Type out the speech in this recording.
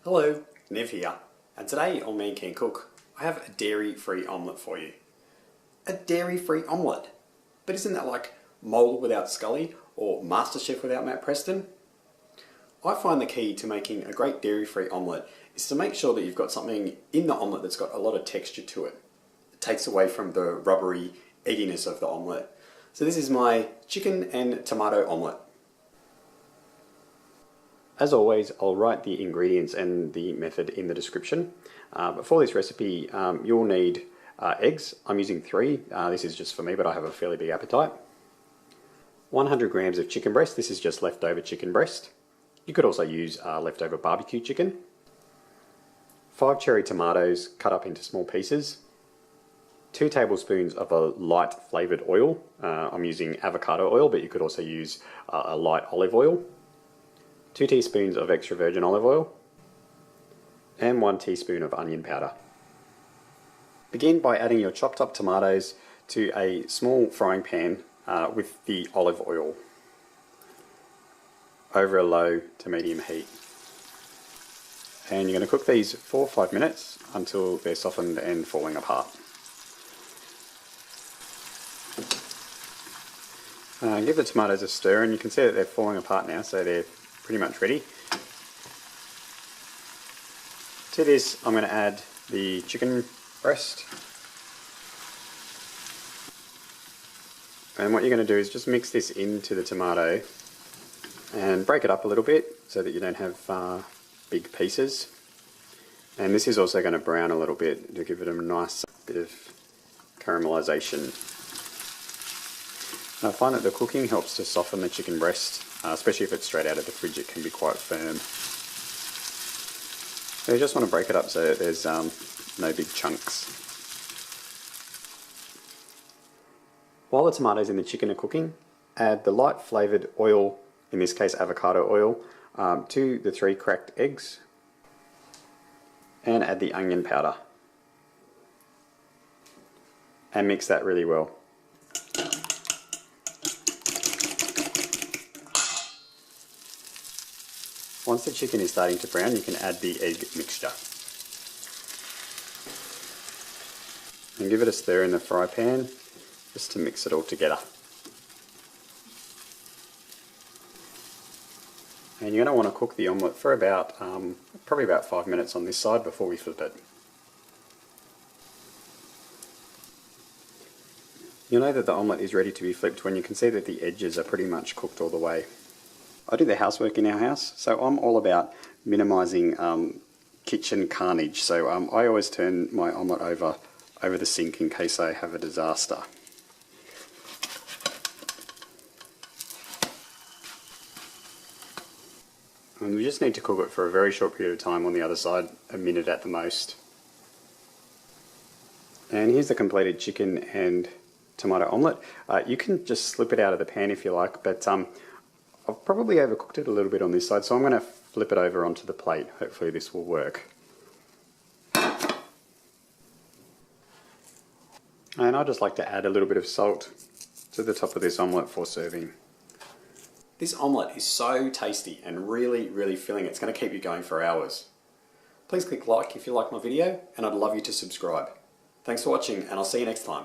Hello, Nev here, and today on Me Can Cook, I have a dairy-free omelette for you. A dairy-free omelette? But isn't that like Mole without Scully or MasterChef without Matt Preston? I find the key to making a great dairy-free omelette is to make sure that you've got something in the omelette that's got a lot of texture to it. It takes away from the rubbery egginess of the omelette. So this is my chicken and tomato omelette. As always, I'll write the ingredients and the method in the description. But for this recipe, you'll need eggs. I'm using 3. This is just for me, but I have a fairly big appetite. 100 grams of chicken breast. This is just leftover chicken breast. You could also use leftover barbecue chicken. 5 cherry tomatoes cut up into small pieces. 2 tablespoons of a light flavoured oil. I'm using avocado oil, but you could also use a light olive oil. 2 teaspoons of extra virgin olive oil, and 1 teaspoon of onion powder. Begin by adding your chopped up tomatoes to a small frying pan with the olive oil over a low to medium heat. And you're going to cook these for 4 or 5 minutes until they're softened and falling apart. Give the tomatoes a stir, and you can see that they're falling apart now, so they're pretty much ready. To this, I'm going to add the chicken breast. And what you're going to do is just mix this into the tomato and break it up a little bit so that you don't have big pieces. And this is also going to brown a little bit to give it a nice bit of caramelization. I find that the cooking helps to soften the chicken breast, especially if it's straight out of the fridge. It can be quite firm. So you just want to break it up so that there's no big chunks. While the tomatoes and the chicken are cooking, add the light flavoured oil, in this case avocado oil, to the 3 cracked eggs, and add the onion powder. And mix that really well. Once the chicken is starting to brown, you can add the egg mixture. And give it a stir in the fry pan, just to mix it all together. And you're going to want to cook the omelette for about, probably about 5 minutes on this side before we flip it. You'll know that the omelette is ready to be flipped when you can see that the edges are pretty much cooked all the way. I do the housework in our house, so I'm all about minimising kitchen carnage. So I always turn my omelette over the sink in case I have a disaster. And we just need to cook it for a very short period of time on the other side, a minute at the most. And here's the completed chicken and tomato omelette. You can just slip it out of the pan if you like, but I've probably overcooked it a little bit on this side, so I'm going to flip it over onto the plate. Hopefully this will work. And I just like to add a little bit of salt to the top of this omelette for serving. This omelette is so tasty and really, really filling. It's going to keep you going for hours. Please click like if you like my video, and I'd love you to subscribe. Thanks for watching, and I'll see you next time.